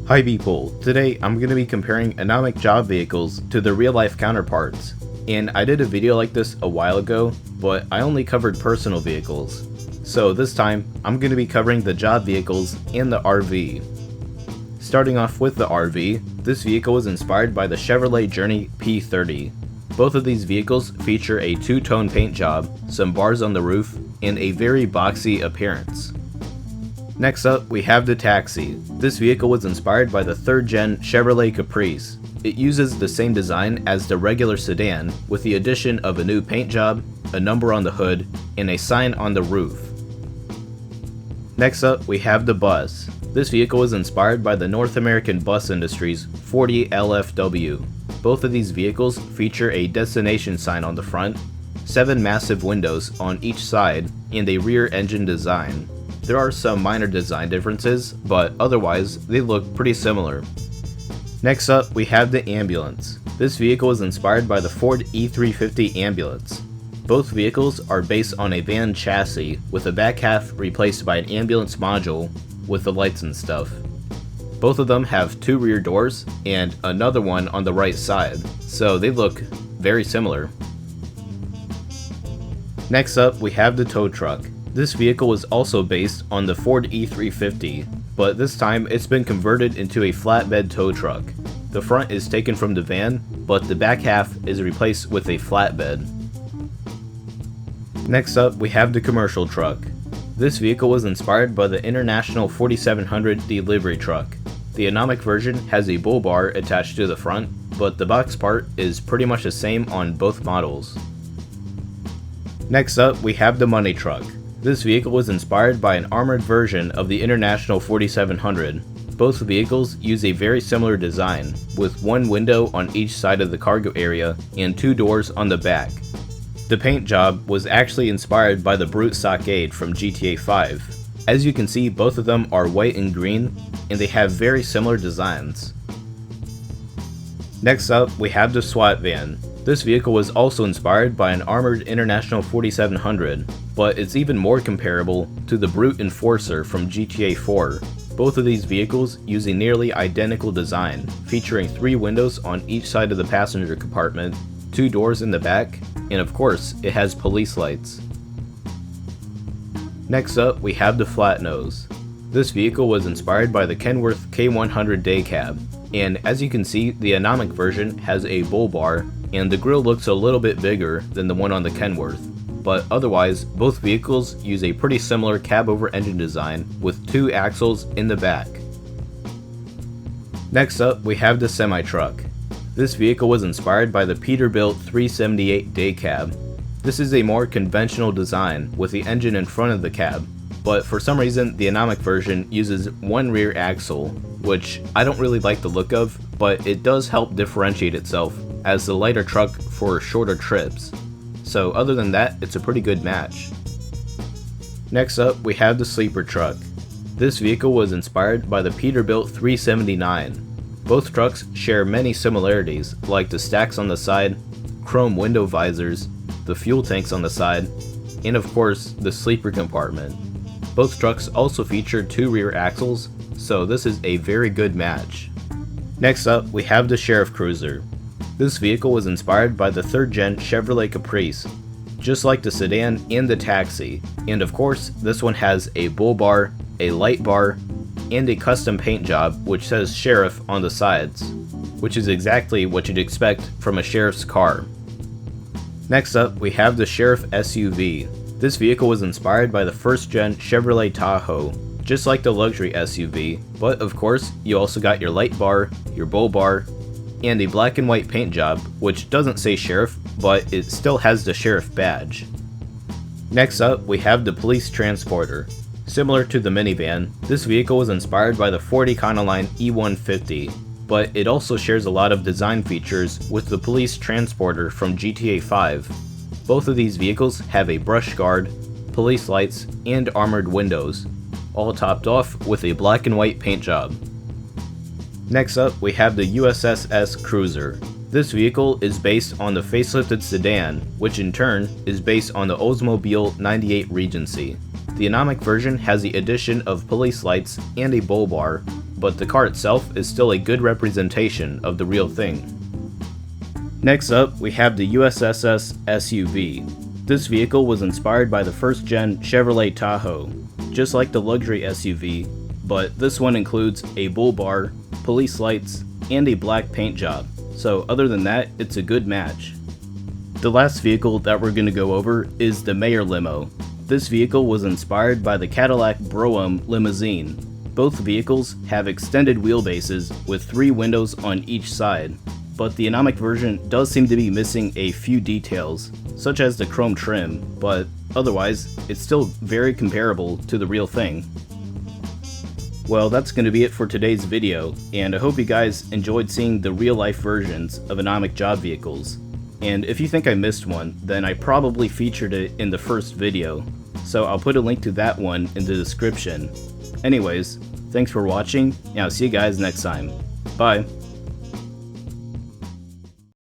Hi people, today I'm going to be comparing Anomic job vehicles to their real life counterparts. And I did a video like this a while ago, but I only covered personal vehicles. So this time, I'm going to be covering the job vehicles and the RV. Starting off with the RV, this vehicle was inspired by the Chevrolet Journey P30. Both of these vehicles feature a two-tone paint job, some bars on the roof, and a very boxy appearance. Next up, we have the Taxi. This vehicle was inspired by the 3rd gen Chevrolet Caprice. It uses the same design as the regular sedan, with the addition of a new paint job, a number on the hood, and a sign on the roof. Next up, we have the Bus. This vehicle was inspired by the North American bus industry's 40 LFW. Both of these vehicles feature a destination sign on the front, 7 massive windows on each side, and a rear engine design. There are some minor design differences, but otherwise they look pretty similar. Next up, we have the Ambulance. This vehicle is inspired by the Ford E350 Ambulance. Both vehicles are based on a van chassis, with the back half replaced by an ambulance module with the lights and stuff. Both of them have 2 rear doors and another one on the right side, so they look very similar. Next up, we have the Tow Truck. This vehicle was also based on the Ford E350, but this time it's been converted into a flatbed tow truck. The front is taken from the van, but the back half is replaced with a flatbed. Next up, we have the Commercial Truck. This vehicle was inspired by the International 4700 delivery truck. The Anomic version has a bull bar attached to the front, but the box part is pretty much the same on both models. Next up, we have the Money Truck. This vehicle was inspired by an armored version of the International 4700. Both vehicles use a very similar design, with 1 window on each side of the cargo area and 2 doors on the back. The paint job was actually inspired by the Brute Stockade from GTA 5. As you can see, both of them are white and green, and they have very similar designs. Next up, we have the SWAT van. This vehicle was also inspired by an armored International 4700, but it's even more comparable to the Brute Enforcer from GTA 4. Both of these vehicles use a nearly identical design, featuring 3 windows on each side of the passenger compartment, 2 doors in the back, and of course, it has police lights. Next up, we have the Flat Nose. This vehicle was inspired by the Kenworth K100 day cab, and as you can see, the Anomic version has a bull bar, and the grille looks a little bit bigger than the one on the Kenworth. But otherwise, both vehicles use a pretty similar cab-over-engine design with 2 axles in the back. Next up, we have the Semi-Truck. This vehicle was inspired by the Peterbilt 378 day cab. This is a more conventional design with the engine in front of the cab, but for some reason the Anomic version uses 1 rear axle, which I don't really like the look of, but it does help differentiate itself as the lighter truck for shorter trips. So other than that, it's a pretty good match. Next up, we have the Sleeper Truck. This vehicle was inspired by the Peterbilt 379. Both trucks share many similarities, like the stacks on the side, chrome window visors, the fuel tanks on the side, and of course, the sleeper compartment. Both trucks also feature 2 rear axles, so this is a very good match. Next up, we have the Sheriff Cruiser. This vehicle was inspired by the 3rd gen Chevrolet Caprice, just like the sedan and the Taxi, and of course, this one has a bull bar, a light bar, and a custom paint job which says Sheriff on the sides, which is exactly what you'd expect from a sheriff's car. Next up, we have the Sheriff SUV. This vehicle was inspired by the 1st gen Chevrolet Tahoe, just like the luxury SUV, but of course, you also got your light bar, your bull bar, and a black and white paint job, which doesn't say Sheriff, but it still has the Sheriff badge. Next up, we have the Police Transporter. Similar to the minivan, this vehicle was inspired by the Ford Econoline E150, but it also shares a lot of design features with the Police Transporter from GTA 5. Both of these vehicles have a brush guard, police lights, and armored windows, all topped off with a black and white paint job. Next up, we have the USPS Cruiser. This vehicle is based on the facelifted sedan, which in turn is based on the Oldsmobile 98 Regency. The Anomic version has the addition of police lights and a bull bar, but the car itself is still a good representation of the real thing. Next up, we have the USSS SUV. This vehicle was inspired by the first-gen Chevrolet Tahoe, just like the luxury SUV, but this one includes a bull bar, police lights, and a black paint job, so other than that, it's a good match. The last vehicle that we're going to go over is the Mayor Limo. This vehicle was inspired by the Cadillac Brougham limousine. Both vehicles have extended wheelbases with 3 windows on each side, but the Anomic version does seem to be missing a few details, such as the chrome trim, but otherwise, it's still very comparable to the real thing. Well, that's going to be it for today's video, and I hope you guys enjoyed seeing the real-life versions of Anomic job vehicles. And if you think I missed one, then I probably featured it in the first video, so I'll put a link to that one in the description. Anyways, thanks for watching, and I'll see you guys next time. Bye!